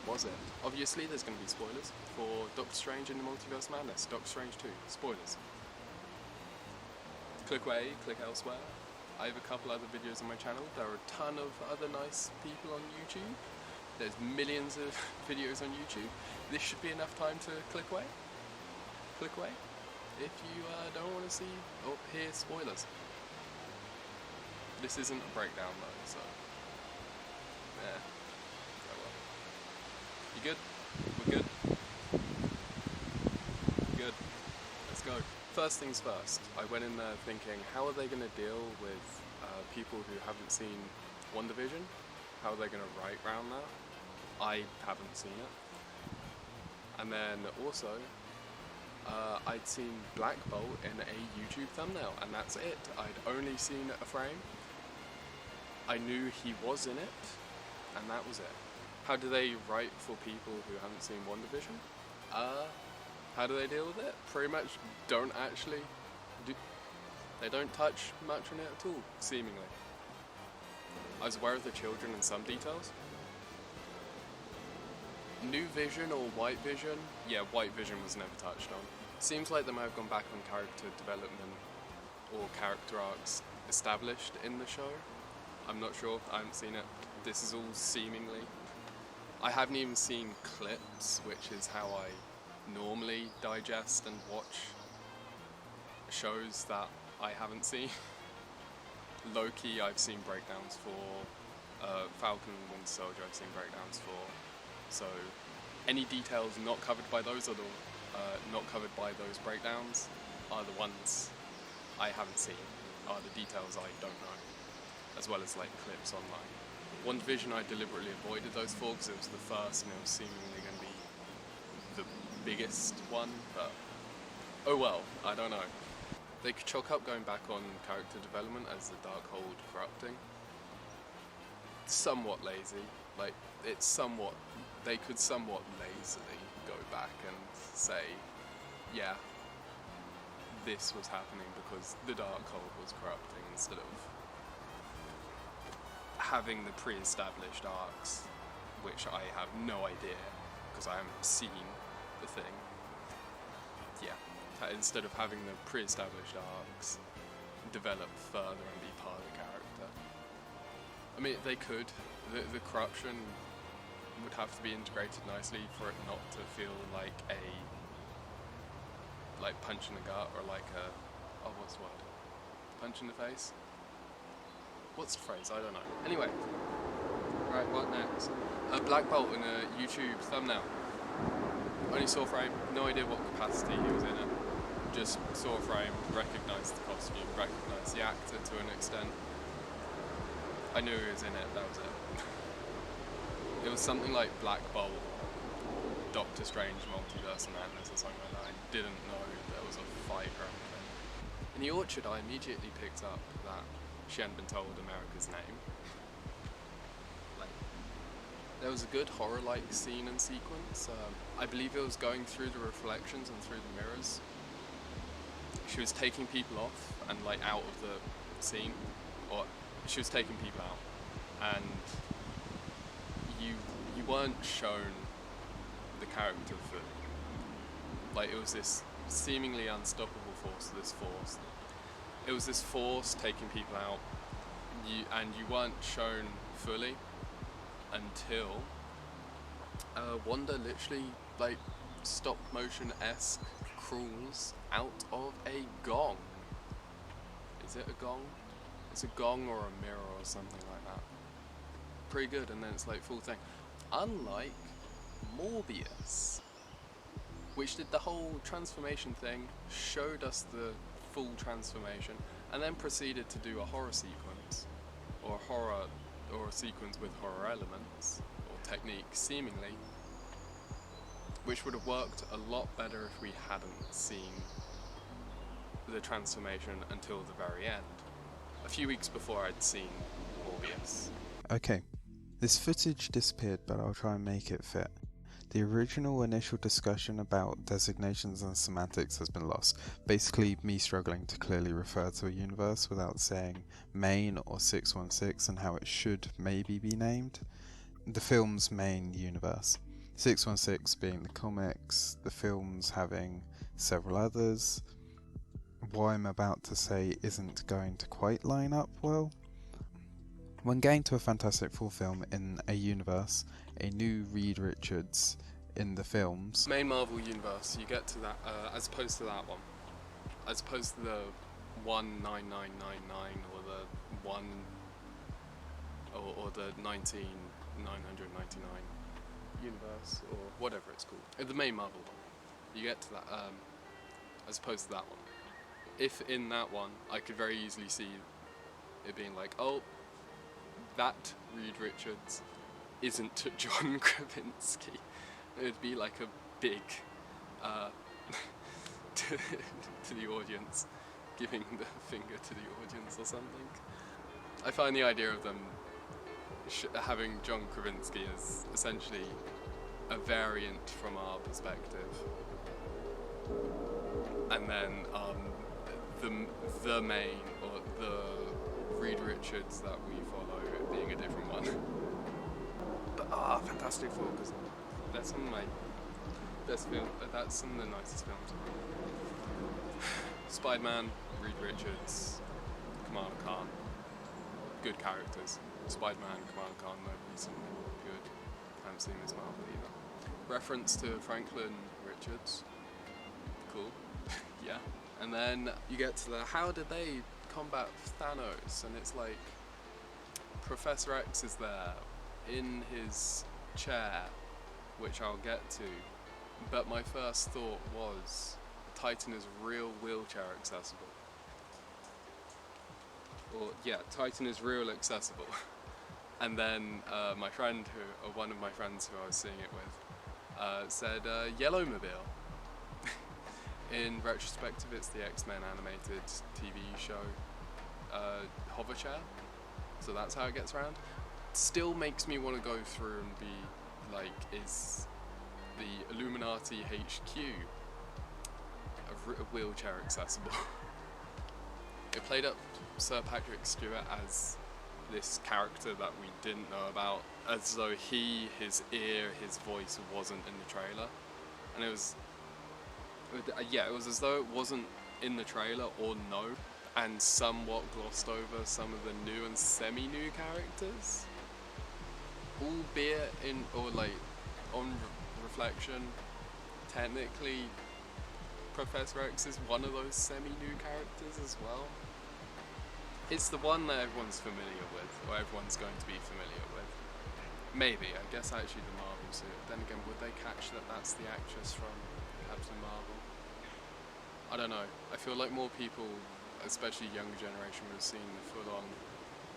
what was it? Obviously there's going to be spoilers for Doctor Strange in the Multiverse of Madness, Doctor Strange 2, spoilers. Click away, click elsewhere. I have a couple other videos on my channel. There are a ton of other nice people on YouTube. There's millions of videos on YouTube. This should be enough time to click away. Click away if you don't want to see or hear spoilers. This isn't a breakdown though, so yeah. Oh well. You good? We're good? Good. Let's go. First things first, I went in there thinking, how are they going to deal with people who haven't seen WandaVision? How are they going to write around that? I haven't seen it. And then also, I'd seen Black Bolt in a YouTube thumbnail, and that's it. I'd only seen a frame. I knew he was in it, and that was it. How do they write for people who haven't seen WandaVision? How do they deal with it? Pretty much don't actually do. They don't touch much on it at all, seemingly. I was aware of the children and some details. New Vision or White Vision? Yeah, White Vision was never touched on. Seems like they might have gone back on character development or character arcs established in the show. I'm not sure, I haven't seen it. This is all seemingly. I haven't even seen clips, which is how I normally digest and watch shows that I haven't seen. Loki I've seen breakdowns for, Falcon and Winter Soldier I've seen breakdowns for, so any details not covered by those or not covered by those breakdowns are the ones I haven't seen, are the details I don't know, as well as like clips online. WandaVision I deliberately avoided those for because it was the first and it was seemingly going to be the biggest one, but oh well, I don't know. They could chalk up going back on character development as the Darkhold corrupting. Somewhat lazy, like it's somewhat, they could somewhat lazily go back and say, yeah, this was happening because the Darkhold was corrupting, instead of having the pre-established arcs, which I have no idea because I haven't seen the thing. Yeah, instead of having the pre-established arcs develop further and be part of the character. I mean, they could. The corruption would have to be integrated nicely for it not to feel like a punch in the gut or like a, oh, what's the word? Punch in the face? What's the phrase? I don't know. Anyway, right, what next? A Black Bolt in a YouTube thumbnail. Only saw frame, no idea what capacity he was in it. Just saw frame, recognised the costume, recognised the actor to an extent. I knew he was in it, that was it. It was something like Black Bolt, Doctor Strange, Multiverse of Madness or something like that. I didn't know there was a fight or anything. In the Orchard I immediately picked up that she hadn't been told America's name. There was a good horror-like scene and sequence. I believe it was going through the reflections and through the mirrors. She was taking people off and out of the scene, or she was taking people out, and you weren't shown the character for, it was this seemingly unstoppable force, it was this force taking people out, and you weren't shown fully until Wanda literally stop motion-esque crawls out of a gong. Is it a gong? It's a gong or a mirror or something like that. Pretty good, and then it's full thing. Unlike Morbius, which did the whole transformation thing, showed us the full transformation, and then proceeded to do a horror sequence, or a sequence with horror elements, or technique, seemingly, which would have worked a lot better if we hadn't seen the transformation until the very end. A few weeks before I'd seen Morbius. Okay, this footage disappeared, but I'll try and make it fit. The original initial discussion about designations and semantics has been lost. Basically, me struggling to clearly refer to a universe without saying main or 616 and how it should maybe be named. the film's main universe. 616 being the comics, the films having several others. What I'm about to say isn't going to quite line up well. When going to a Fantastic Four film in a universe, a new Reed Richards in the films. Main Marvel universe, you get to that, as opposed to that one. As opposed to the 19999 or the 1 or the 19999 universe or whatever it's called. The main Marvel one. You get to that, as opposed to that one. If in that one, I could very easily see it being like, oh, that Reed Richards isn't John Krasinski. It would be like a big to the audience, giving the finger to the audience or something. I find the idea of them having John Krasinski as essentially a variant from our perspective, and then the main or the Reed Richards that we follow being a different one. But Fantastic Four, because that's some of my best film. That's some of the nicest films. Spider-Man, Reed Richards, Kamala Khan, good characters. Spider-Man, Kamala Khan, no recently good. I haven't seen Ms. Marvel either. Reference to Franklin Richards, cool. Yeah. And then you get to the how did they combat Thanos, and it's like Professor X is there in his chair, which I'll get to, but my first thought was Titan is real wheelchair accessible. Or yeah, Titan is real accessible. And then my friend, one of my friends who I was seeing it with, said Yellowmobile. In retrospective, it's the X-Men animated TV show hover chair, so that's how it gets around. Still makes me want to go through and be like, is the Illuminati HQ a wheelchair accessible? It played up Sir Patrick Stewart as this character that we didn't know about, as though his ear, his voice wasn't in the trailer, and it was as though it wasn't in the trailer or no, and somewhat glossed over some of the new and semi-new characters, albeit on reflection, technically Professor X is one of those semi-new characters as well. It's the one that everyone's familiar with, or everyone's going to be familiar with. Maybe, I guess actually the Marvel suit. Then again, would they catch that that's the actress from Captain Marvel? I don't know. I feel like more people, especially younger generation, would have seen the full-on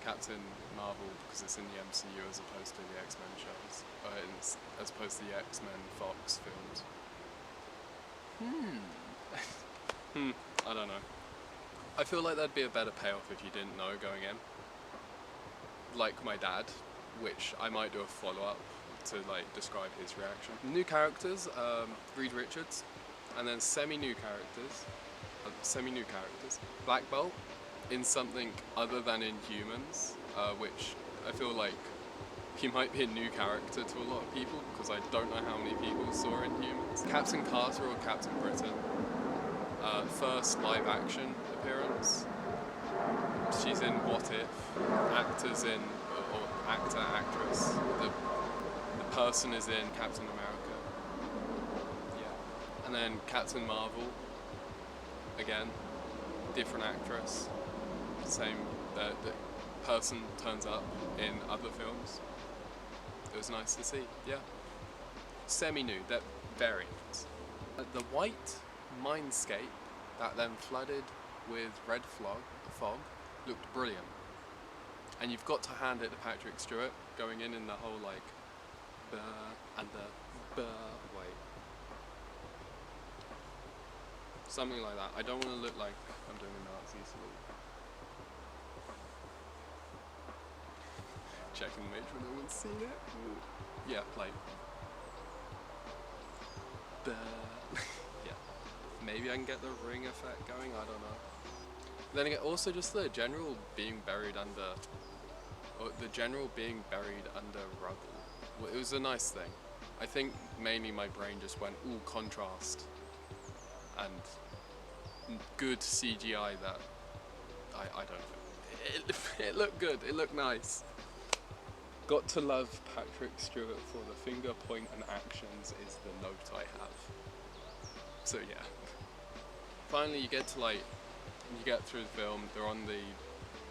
Captain Marvel because it's in the MCU as opposed to the X-Men shows, as opposed to the X-Men Fox films. I don't know. I feel like that'd be a better payoff if you didn't know going in. Like my dad, which I might do a follow-up to describe his reaction. New characters, Reed Richards, and then semi-new characters. Black Bolt in something other than Inhumans, which I feel like he might be a new character to a lot of people because I don't know how many people saw Inhumans. Captain Carter or Captain Britain. First live action appearance. She's in What If. Actors in, or actor, actress. The person is in Captain America. Yeah. And then Captain Marvel. Again, different actress. Same, the person turns up in other films. It was nice to see, yeah. Semi-new, that variants. The white mindscape that then flooded with red fog looked brilliant. And you've got to hand it to Patrick Stewart going in the whole and the way. Something like that. I don't want to look like I'm doing a Nazi salute. Checking to make sure no one's seen it. Yeah, yeah. Maybe I can get the ring effect going, I don't know. Then again, also just the general being buried under rubble Well, it was a nice thing. I think mainly my brain just went, ooh, contrast. And good CGI that, I don't know. It looked good, it looked nice. Got to love Patrick Stewart for the finger, point and actions is the note I have. So yeah. Finally you get to you get through the film, they're on the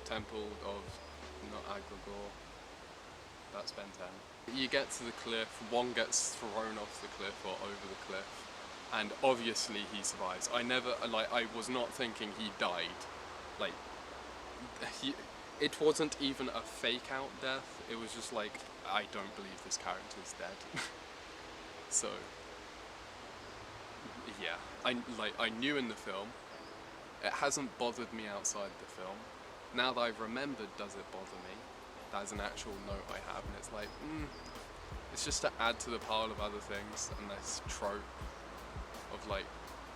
temple of, not Agragor, that's Ben 10. You get to the cliff, one gets thrown off the cliff or over the cliff, and obviously he survives. I was not thinking he died. It wasn't even a fake out death, it was just like, I don't believe this character's dead. So, yeah, I knew in the film, it hasn't bothered me outside the film. Now that I've remembered, does it bother me? That is an actual note I have, and it's like, it's just to add to the pile of other things, and this trope of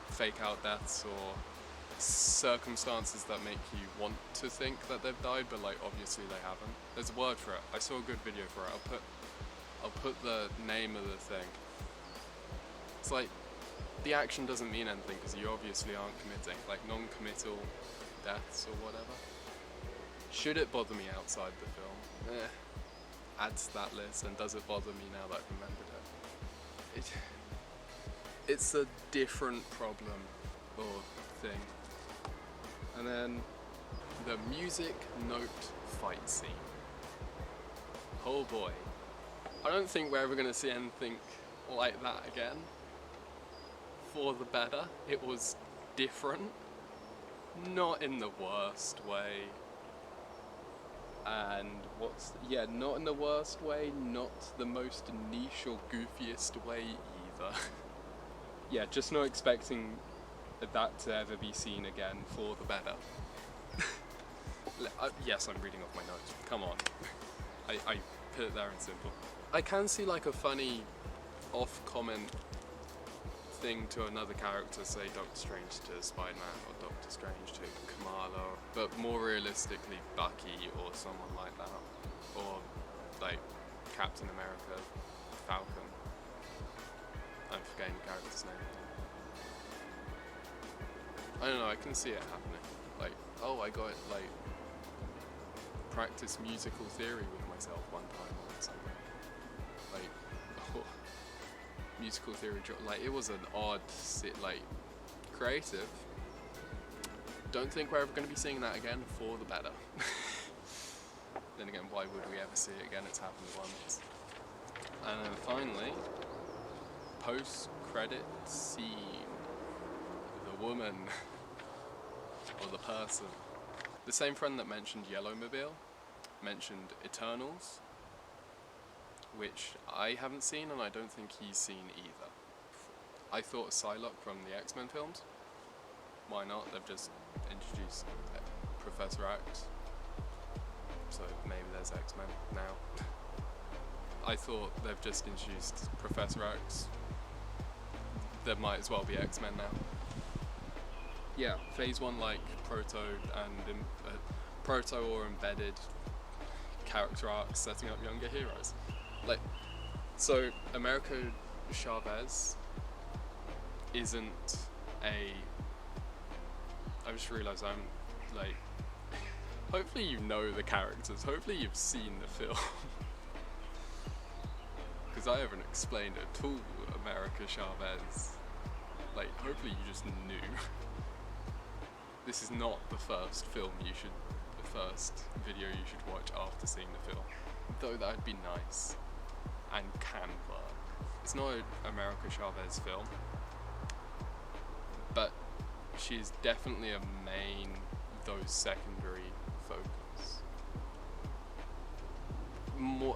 fake out deaths or circumstances that make you want to think that they've died, but obviously they haven't. There's a word for it. I saw a good video for it. I'll put the name of the thing. It's the action doesn't mean anything because you obviously aren't committing, non-committal deaths or whatever. Should it bother me outside the film? Adds to that list, and does it bother me now that I've remembered it? It's a different problem or thing. And then the music note fight scene. Oh boy. I don't think we're ever going to see anything like that again. For the better. It was different. Not in the worst way. And not in the worst way, not the most niche or goofiest way either. Yeah, just not expecting that to ever be seen again for the better. Yes, I'm reading off my notes. Come on. I put it there in simple. I can see a funny off-comment thing to another character, say Doctor Strange to Spider-Man or Doctor Strange to Kamala, but more realistically Bucky or someone like that, or Captain America, Falcon. I'm forgetting the character's name. I don't know, I can see it happening. Oh, I got practice musical theory with myself one time or something. Musical theory, it was an odd, creative. Don't think we're ever going to be seeing that again for the better. Then again, why would we ever see it again? It's happened once. And then finally, post-credit scene. The woman, or the person. The same friend that mentioned Yellowmobile mentioned Eternals, which I haven't seen and I don't think he's seen either. I thought Psylocke from the X-Men films. Why not? They've just introduced Professor X, so maybe there's X-Men now. I thought they've just introduced Professor X. There might as well be X-Men now. Yeah, Phase 1 proto and proto or embedded character arcs setting up younger heroes. So America Chavez isn't I just realised I'm hopefully you know the characters, hopefully you've seen the film. Because I haven't explained at all America Chavez. Hopefully you just knew. This is not the first video you should watch after seeing the film. Though that'd be nice. And can work. It's not an America Chavez film, but she's definitely a main, though secondary, focus. More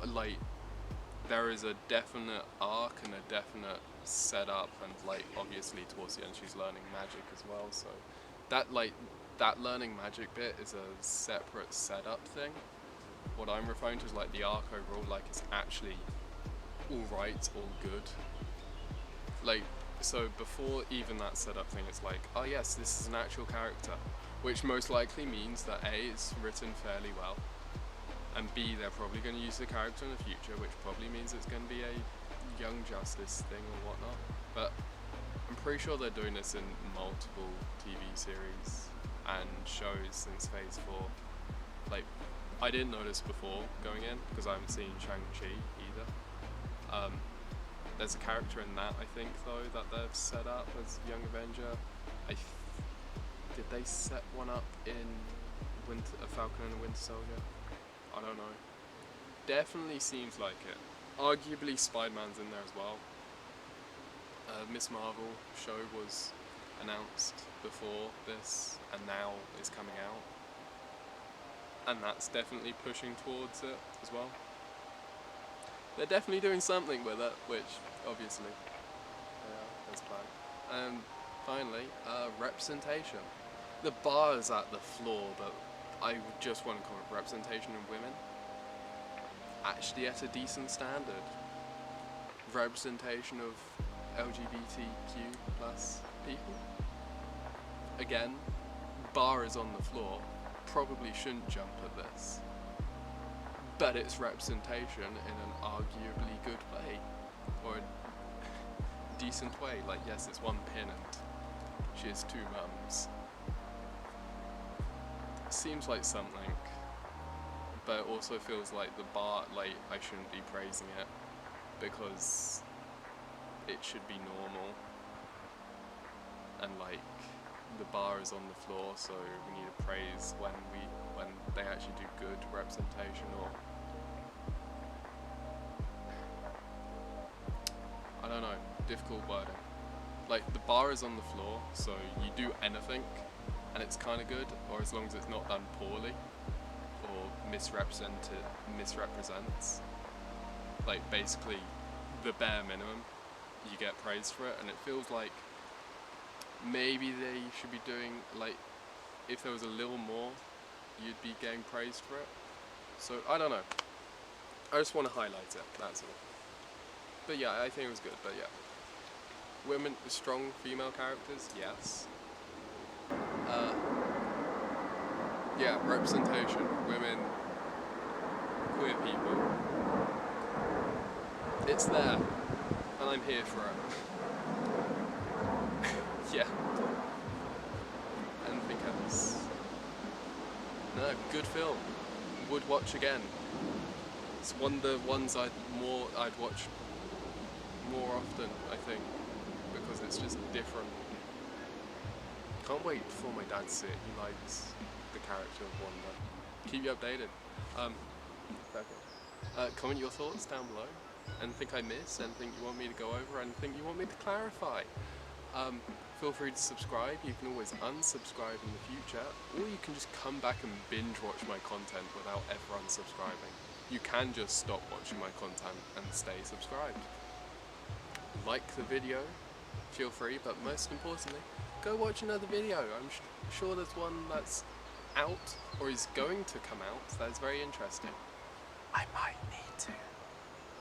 there is a definite arc and a definite setup, and obviously towards the end she's learning magic as well, so that learning magic bit is a separate setup thing. What I'm referring to is the arc overall, it's actually alright, all good. So before even that setup thing, it's oh yes, this is an actual character, which most likely means that A, it's written fairly well, and B, they're probably going to use the character in the future, which probably means it's going to be a Young Justice thing or whatnot. But I'm pretty sure they're doing this in multiple TV series and shows since Phase 4. Like, I didn't know this before going in, because I haven't seen Shang-Chi either. There's a character in that, I think, though, that they've set up as Young Avenger. Did they set one up in A Falcon and a Winter Soldier? I don't know. Definitely seems like it. Arguably Spider-Man's in there as well. Miss Marvel show was announced before this and now is coming out. And that's definitely pushing towards it as well. They're definitely doing something with it, which obviously, yeah, is planned. And finally, representation. The bar is at the floor, but I just want to call it representation of women. Actually at a decent standard. Representation of LGBTQ plus people. Again, bar is on the floor. Probably shouldn't jump at this. But it's representation in an arguably good way. Or a decent way. Like, yes, it's one pin and she has two mums. Seems like something, but it also feels like the bar, like, I shouldn't be praising it because it should be normal, and like the bar is on the floor, so we need to praise when they actually do good representation. Or I don't know, difficult wording. Like, the bar is on the floor, so you do anything and it's kind of good, or as long as it's not done poorly or misrepresents, like, basically the bare minimum, you get praised for it. And it feels like maybe they should be doing, like, if there was a little more, you'd be getting praised for it. So I don't know, I just want to highlight it, that's all. But yeah, I think it was good. But yeah, women, strong female characters, yes. Yeah, representation, women, queer people. It's there, and I'm here for it. Yeah. Anything else? No, good film. Would watch again. It's one of the ones I'd watch more often, I think, because it's just different. Can't wait for my dad to see it. He likes the character of Wanda. Keep you updated. Comment your thoughts down below. Anything I missed, anything you want me to go over, anything you want me to clarify. Feel free to subscribe. You can always unsubscribe in the future, or you can just come back and binge watch my content without ever unsubscribing. You can just stop watching my content and stay subscribed. Like the video, feel free, but most importantly, go watch another video. I'm sure there's one that's out or is going to come out that is very interesting. I might need to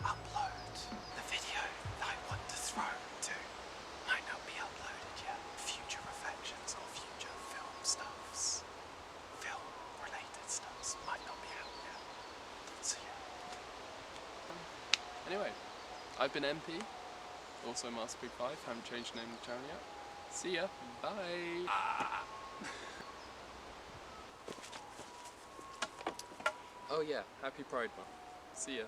upload the video that I want to throw to. Might not be uploaded yet. Future reflections or future film stuffs. Film related stuffs might not be out yet. So yeah. Anyway, I've been MP, also Master Big 5, haven't changed the name of the channel yet. See ya, bye! Oh yeah, happy Pride Month. See ya.